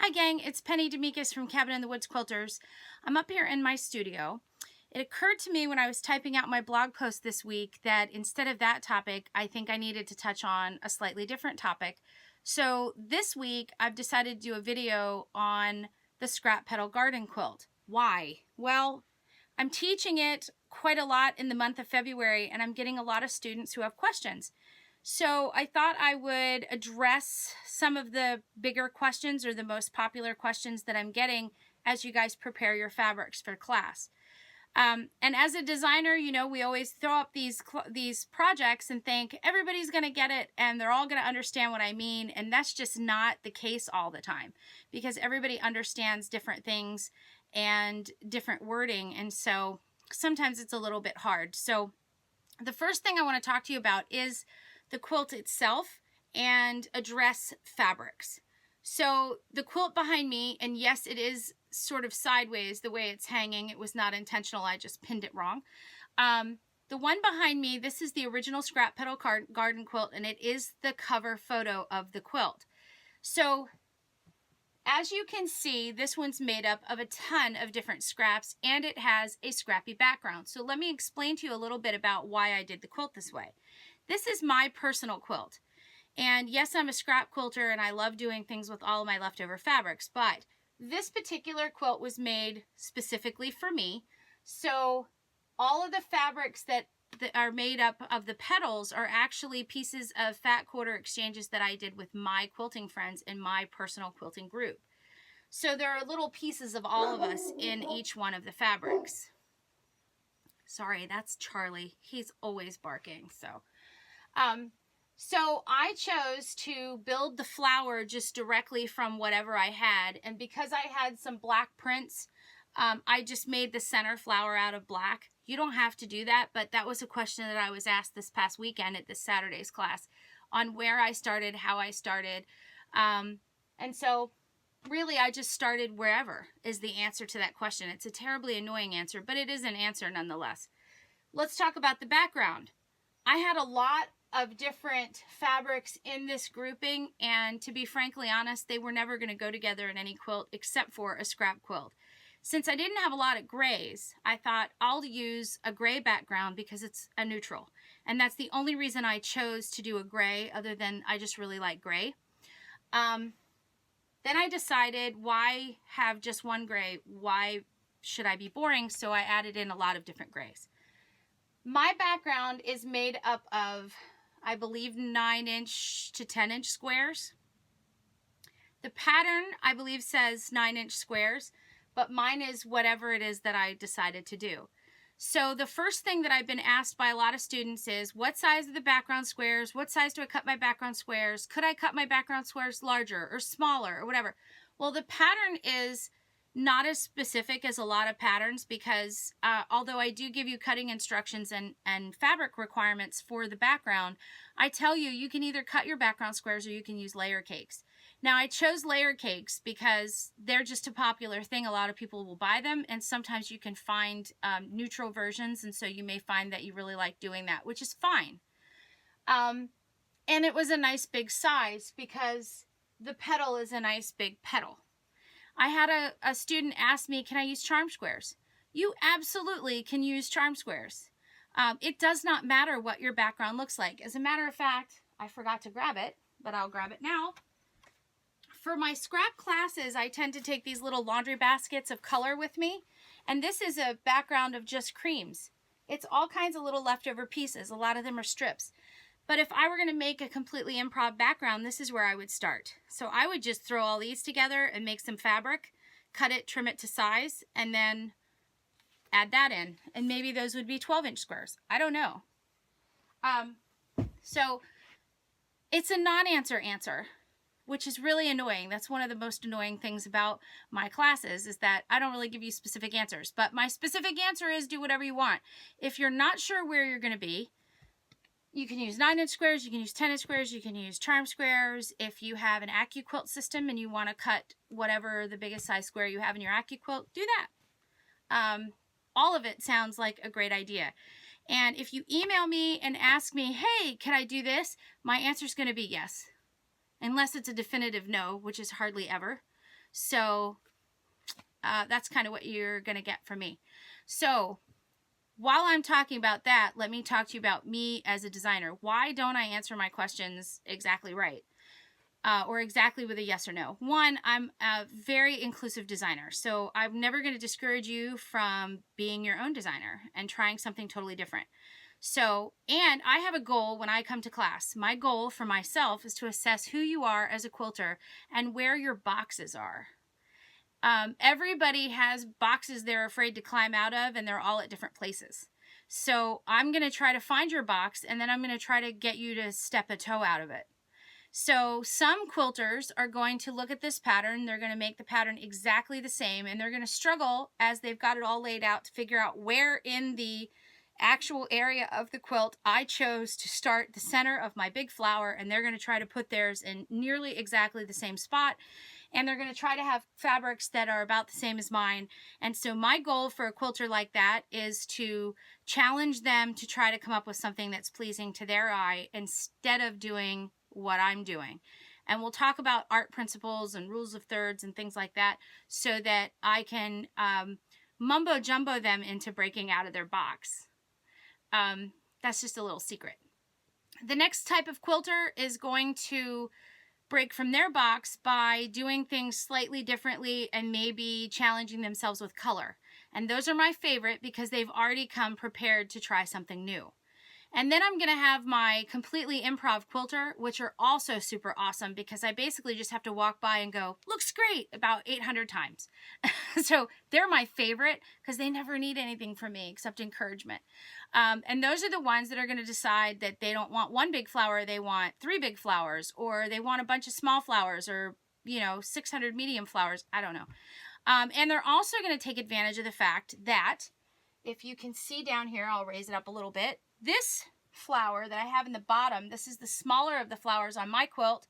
Hi gang, it's Penny D'Amicis from Cabin in the Woods Quilters. I'm up here in my studio. It occurred to me when I was typing out my blog post this week that instead of that topic, I think I needed to touch on a slightly different topic. So this week, I've decided to do a video on the Scrap Petal Garden Quilt. Why? Well, I'm teaching it quite a lot in the month of February, and I'm getting a lot of students who have questions. So I thought I would address some of the bigger questions or the most popular questions that I'm getting as you guys prepare your fabrics for class. And as a designer, you know, we always throw up these projects and think everybody's going to get it and they're all going to understand what I mean. And that's just not the case all the time, because everybody understands different things and different wording. And so sometimes it's a little bit hard. So the first thing I want to talk to you about is the quilt itself and address fabrics. So the quilt behind me, and yes, it is sort of sideways the way it's hanging. It was not intentional. I just pinned it wrong. The one behind me, this is the original Scrap Petal Garden Quilt, and it is the cover photo of the quilt. So as you can see, this one's made up of a ton of different scraps, and it has a scrappy background. So let me explain to you a little bit about why I did the quilt this way. This is my personal quilt. And yes, I'm a scrap quilter and I love doing things with all of my leftover fabrics, but this particular quilt was made specifically for me. So all of the fabrics that are made up of the petals are actually pieces of fat quarter exchanges that I did with my quilting friends in my personal quilting group. So there are little pieces of all of us in each one of the fabrics. Sorry, that's Charlie. He's always barking, So I chose to build the flower just directly from whatever I had. And because I had some black prints, I just made the center flower out of black. You don't have to do that, but that was a question that I was asked this past weekend at this Saturday's class on where I started, how I started. And so really I just started wherever is the answer to that question. It's a terribly annoying answer, but it is an answer nonetheless. Let's talk about the background. I had a lot of different fabrics in this grouping, and to be frankly honest, they were never going to go together in any quilt except for a scrap quilt. Since I didn't have a lot of grays, I thought I'll use a gray background because it's a neutral, and that's the only reason I chose to do a gray, other than I just really like gray. Then I decided, why have just one gray? Why should I be boring? So I added in a lot of different grays. My background is made up of, I believe, 9-inch to 10-inch squares. The pattern, I believe, says 9-inch squares, but mine is whatever it is that I decided to do. So the first thing that I've been asked by a lot of students is, what size are the background squares? What size do I cut my background squares? Could I cut my background squares larger or smaller or whatever? Well, the pattern is not as specific as a lot of patterns, because although I do give you cutting instructions and fabric requirements for the background, I tell you, you can either cut your background squares or you can use layer cakes. Now, I chose layer cakes because they're just a popular thing. A lot of people will buy them, and sometimes you can find neutral versions, and so you may find that you really like doing that, which is fine. And it was a nice big size because the petal is a nice big petal. I had a student ask me, can I use charm squares? You absolutely can use charm squares. It does not matter what your background looks like. As a matter of fact, I forgot to grab it, but I'll grab it now. For my scrap classes, I tend to take these little laundry baskets of color with me, and this is a background of just creams. It's all kinds of little leftover pieces. A lot of them are strips. But if I were going to make a completely improv background, this is where I would start. So I would just throw all these together and make some fabric, cut it, trim it to size, and then add that in. And maybe those would be 12-inch squares. I don't know. So it's a non-answer answer, which is really annoying. That's one of the most annoying things about my classes, is that I don't really give you specific answers. But my specific answer is, do whatever you want. If you're not sure where you're going to be, you can use 9-inch squares, you can use 10-inch squares, you can use charm squares. If you have an AccuQuilt system and you want to cut whatever the biggest size square you have in your AccuQuilt, do that. All of it sounds like a great idea. And if you email me and ask me, hey, can I do this? My answer is going to be yes. Unless it's a definitive no, which is hardly ever. So that's kind of what you're going to get from me. So while I'm talking about that, let me talk to you about me as a designer. Why don't I answer my questions exactly right? Or exactly with a yes or no. One, I'm a very inclusive designer, so I'm never going to discourage you from being your own designer and trying something totally different. So, and I have a goal when I come to class. My goal for myself is to assess who you are as a quilter and where your boxes are. Everybody has boxes they're afraid to climb out of, and they're all at different places. So I'm going to try to find your box, and then I'm going to try to get you to step a toe out of it. So some quilters are going to look at this pattern, they're going to make the pattern exactly the same, and they're going to struggle as they've got it all laid out to figure out where in the actual area of the quilt I chose to start the center of my big flower, and they're going to try to put theirs in nearly exactly the same spot, and they're going to try to have fabrics that are about the same as mine. And so my goal for a quilter like that is to challenge them to try to come up with something that's pleasing to their eye instead of doing what I'm doing. And we'll talk about art principles and rules of thirds and things like that so that I can mumbo jumbo them into breaking out of their box. That's just a little secret. The next type of quilter is going to break from their box by doing things slightly differently and maybe challenging themselves with color. And those are my favorite because they've already come prepared to try something new. And then I'm going to have my completely improv quilter, which are also super awesome because I basically just have to walk by and go, looks great, about 800 times. So they're my favorite because they never need anything from me except encouragement. And those are the ones that are going to decide that they don't want one big flower, they want 3 big flowers, or they want a bunch of small flowers, or, 600 medium flowers. I don't know. And they're also going to take advantage of the fact that, if you can see down here, I'll raise it up a little bit. This flower that I have in the bottom, this is the smaller of the flowers on my quilt,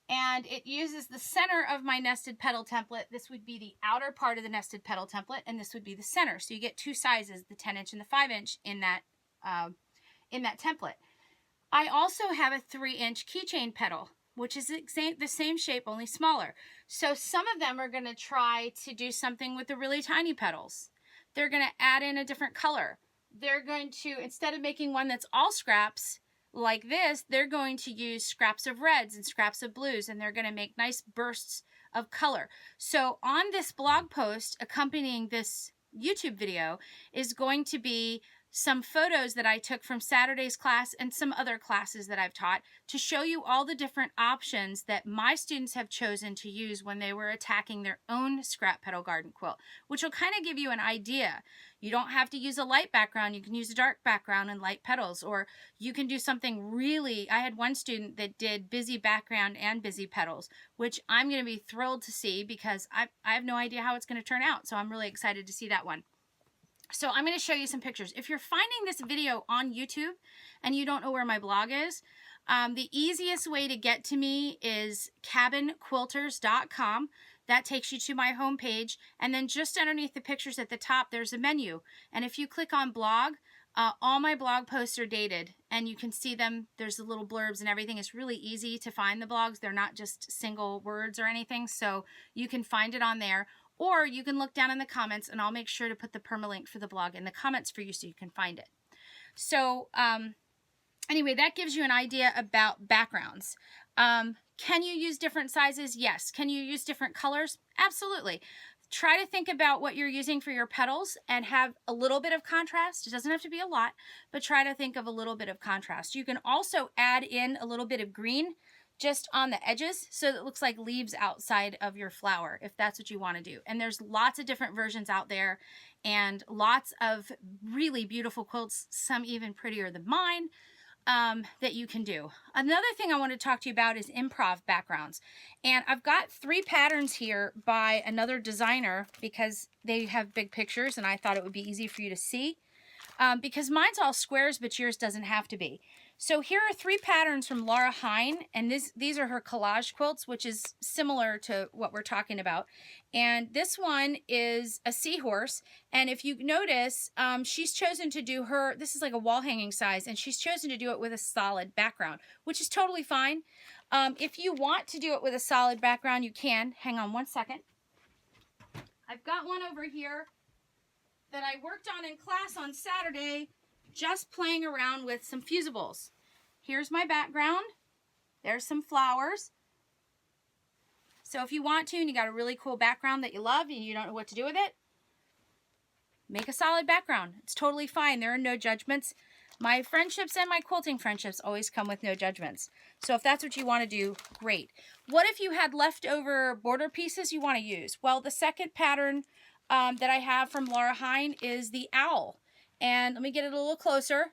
and it uses the center of my nested petal template. This would be the outer part of the nested petal template, and this would be the center. So you get 2 sizes, the 10-inch and the 5-inch in that template. I also have a 3-inch keychain petal, which is the same shape, only smaller. So some of them are going to try to do something with the really tiny petals. They're going to add in a different color. They're going to, instead of making one that's all scraps like this, they're going to use scraps of reds and scraps of blues, and they're going to make nice bursts of color. So on this blog post accompanying this YouTube video is going to be some photos that I took from Saturday's class and some other classes that I've taught to show you all the different options that my students have chosen to use when they were attacking their own Scrap Petal Garden quilt, which will kind of give you an idea. You don't have to use a light background. You can use a dark background and light petals, or you can do something really, I had one student that did busy background and busy petals, which I'm going to be thrilled to see because I have no idea how it's going to turn out. So I'm really excited to see that one. So I'm going to show you some pictures. If you're finding this video on YouTube and you don't know where my blog is, the easiest way to get to me is cabinquilters.com. That takes you to my homepage, and then just underneath the pictures at the top, there's a menu. And if you click on blog, all my blog posts are dated, and you can see them. There's the little blurbs and everything. It's really easy to find the blogs. They're not just single words or anything, so you can find it on there. Or you can look down in the comments, and I'll make sure to put the permalink for the blog in the comments for you so you can find it. So anyway, that gives you an idea about backgrounds. Can you use different sizes? Yes. Can you use different colors? Absolutely. Try to think about what you're using for your petals and have a little bit of contrast. It doesn't have to be a lot, but try to think of a little bit of contrast. You can also add in a little bit of green just on the edges so that it looks like leaves outside of your flower, if that's what you want to do. And there's lots of different versions out there and lots of really beautiful quilts, some even prettier than mine, that you can do. Another thing I want to talk to you about is improv backgrounds. And I've got 3 patterns here by another designer because they have big pictures and I thought it would be easy for you to see. Because mine's all squares, but yours doesn't have to be. So here are 3 patterns from Laura Hine, and these are her collage quilts, which is similar to what we're talking about. And this one is a seahorse, and if you notice, she's chosen to do this is like a wall hanging size, and she's chosen to do it with a solid background, which is totally fine. If you want to do it with a solid background, you can. Hang on one second. I've got one over here that I worked on in class on Saturday, just playing around with some fusibles. Here's my background. There's some flowers. So if you want to, and you got a really cool background that you love and you don't know what to do with it, make a solid background. It's totally fine. There are no judgments. My friendships and my quilting friendships always come with no judgments. So if that's what you want to do, great. What if you had leftover border pieces you want to use? Well, the second pattern that I have from Laura Hine is the owl. And let me get it a little closer.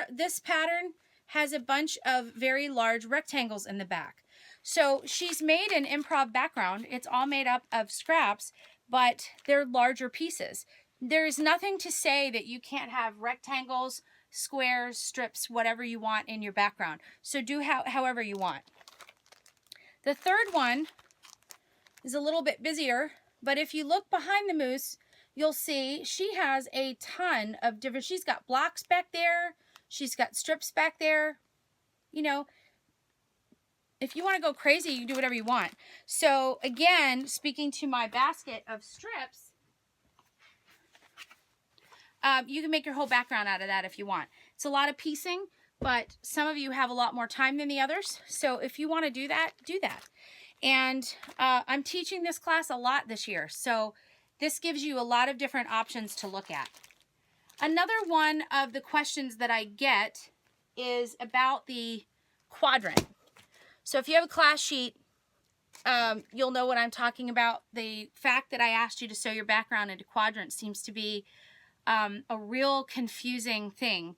This pattern has a bunch of very large rectangles in the back. So she's made an improv background. It's all made up of scraps, but they're larger pieces. There's nothing to say that you can't have rectangles, squares, strips, whatever you want in your background. So do however you want. The third one is a little bit busier, but if you look behind the moose, you'll see she has a ton of different, she's got blocks back there, she's got strips back there. You know, if you want to go crazy, you can do whatever you want. So again, speaking to my basket of strips, you can make your whole background out of that if you want. It's a lot of piecing, but some of you have a lot more time than the others. So if you want to do that, do that. And I'm teaching this class a lot this year. So this gives you a lot of different options to look at. Another one of the questions that I get is about the quadrant. So if you have a class sheet, you'll know what I'm talking about. The fact that I asked you to sew your background into quadrants seems to be a real confusing thing.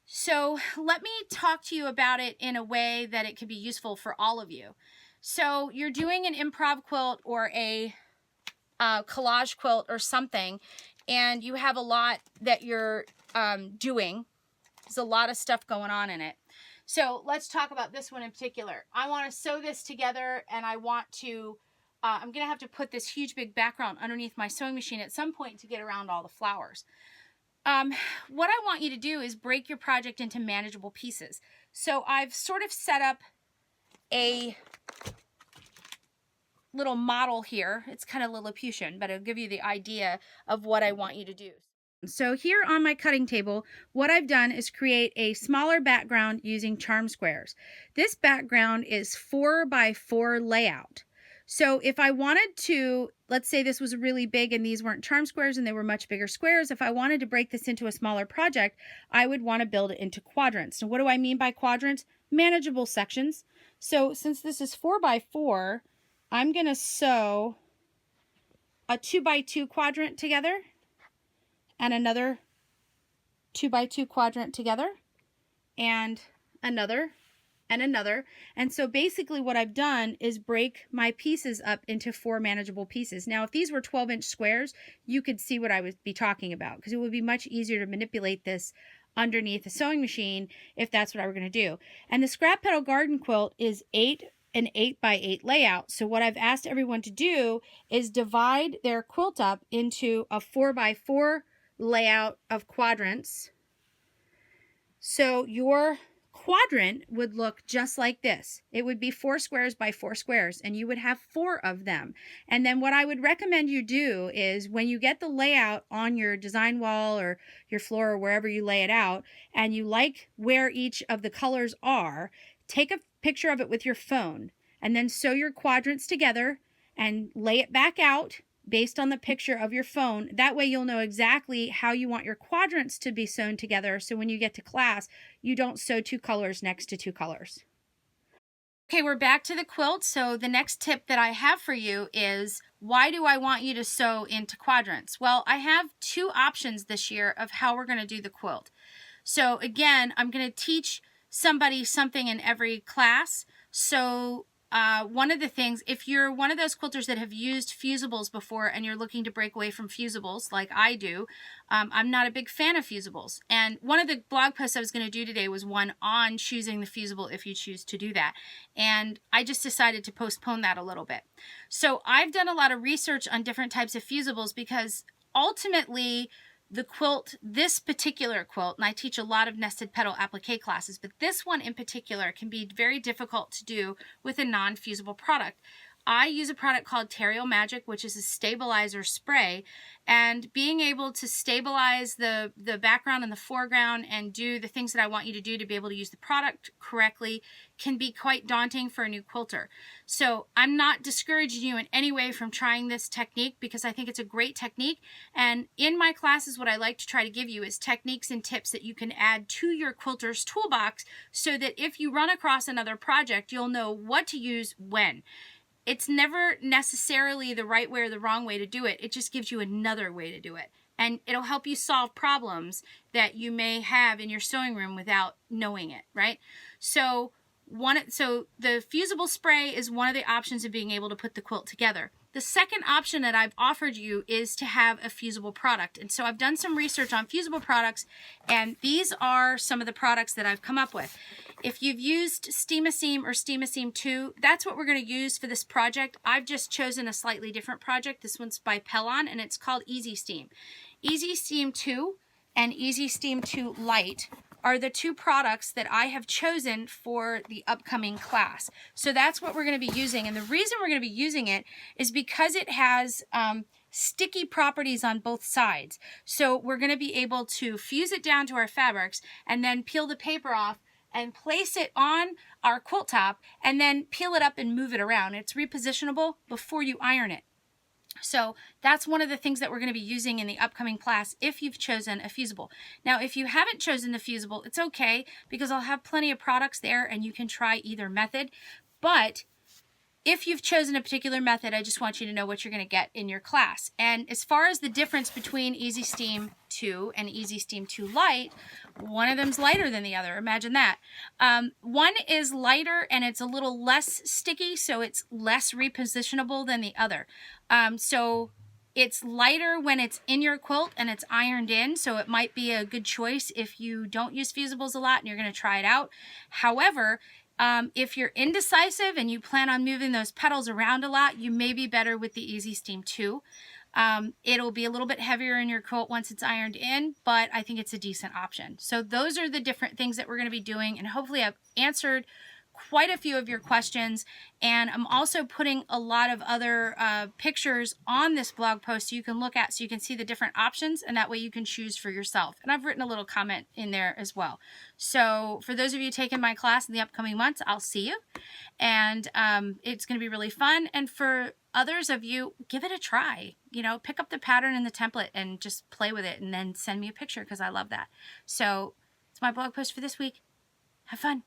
So let me talk to you about it in a way that it could be useful for all of you. So you're doing an improv quilt or a collage quilt or something, and you have a lot that you're doing. There's a lot of stuff going on in it. So let's talk about this one in particular. I want to sew this together, and I want to, I'm going to have to put this huge big background underneath my sewing machine at some point to get around all the flowers. What I want you to do is break your project into manageable pieces. So I've sort of set up a little model here. It's kind of Lilliputian, but it'll give you the idea of what I want you to do. So here on my cutting table, what I've done is create a smaller background using charm squares. This background is 4x4 layout. So if I wanted to, let's say this was really big and these weren't charm squares and they were much bigger squares, if I wanted to break this into a smaller project, I would want to build it into quadrants. So what do I mean by quadrants? Manageable sections. So since this is 4x4, I'm going to sew a 2x2 quadrant together and another 2x2 quadrant together and another and another. And so basically what I've done is break my pieces up into 4 manageable pieces. Now, if these were 12-inch squares, you could see what I would be talking about, because it would be much easier to manipulate this underneath a sewing machine if that's what I were going to do. And the Scrap Petal Garden Quilt is an 8x8 layout. So what I've asked everyone to do is divide their quilt up into a 4x4 layout of quadrants. So your quadrant would look just like this. It would be 4 squares by 4 squares, and you would have 4 of them. And then what I would recommend you do is when you get the layout on your design wall or your floor or wherever you lay it out, and you like where each of the colors are, take a picture of it with your phone and then sew your quadrants together and lay it back out based on the picture of your phone. That way you'll know exactly how you want your quadrants to be sewn together, so when you get to class, you don't sew 2 colors next to 2 colors. Okay, we're back to the quilt. So the next tip that I have for you is, why do I want you to sew into quadrants? Well, I have 2 options this year of how we're going to do the quilt. So again, I'm going to teach somebody something in every class. So one of the things, if you're one of those quilters that have used fusibles before and you're looking to break away from fusibles like I do, I'm not a big fan of fusibles. And one of the blog posts I was going to do today was one on choosing the fusible if you choose to do that. And I just decided to postpone that a little bit. So I've done a lot of research on different types of fusibles, because ultimately the quilt, this particular quilt, and I teach a lot of nested petal applique classes, but this one in particular can be very difficult to do with a non-fusible product. I use a product called Terrio Magic, which is a stabilizer spray, and being able to stabilize the background and the foreground and do the things that I want you to do to be able to use the product correctly can be quite daunting for a new quilter. So I'm not discouraging you in any way from trying this technique, because I think it's a great technique. And in my classes, what I like to try to give you is techniques and tips that you can add to your quilter's toolbox, so that if you run across another project, you'll know what to use when. It's never necessarily the right way or the wrong way to do it. It just gives you another way to do it. And it'll help you solve problems that you may have in your sewing room without knowing it, right? So the Fusible spray is one of the options of being able to put the quilt together. The second option that I've offered you is to have a fusible product. And so I've done some research on fusible products, and these are some of the products that I've come up with. If you've used Steam-A-Seam or Steam-A-Seam 2, that's what we're going to use for this project. I've just chosen a slightly different project. This one's by Pellon, and it's called Easy Steam. Easy Steam 2 and Easy Steam 2 Lite are the two products that I have chosen for the upcoming class. So that's what we're going to be using. And the reason we're going to be using it is because it has sticky properties on both sides. So we're going to be able to fuse it down to our fabrics and then peel the paper off and place it on our quilt top and then peel it up and move it around. It's repositionable before you iron it. So that's one of the things that we're going to be using in the upcoming class if you've chosen a fusible. Now, if you haven't chosen the fusible, it's okay, because I'll have plenty of products there and you can try either method. But if you've chosen a particular method, I just want you to know what you're going to get in your class. And as far as the difference between Easy Steam 2 and Easy Steam 2 Lite, one of them's lighter than the other. Imagine that. One is lighter and it's a little less sticky, so it's less repositionable than the other. So it's lighter when it's in your quilt and it's ironed in, so it might be a good choice if you don't use fusibles a lot and you're going to try it out. However, if you're indecisive and you plan on moving those petals around a lot, you may be better with the Easy Steam 2. It'll be a little bit heavier in your quilt once it's ironed in, but I think it's a decent option. So those are the different things that we're going to be doing, and hopefully I've answered quite a few of your questions. And I'm also putting a lot of other pictures on this blog post so you can look at, so you can see the different options, and that way you can choose for yourself. And I've written a little comment in there as well. So for those of you taking my class in the upcoming months, I'll see you. And it's going to be really fun. And for others of you, give it a try. You know, pick up the pattern and the template and just play with it, and then send me a picture, because I love that. So it's my blog post for this week. Have fun.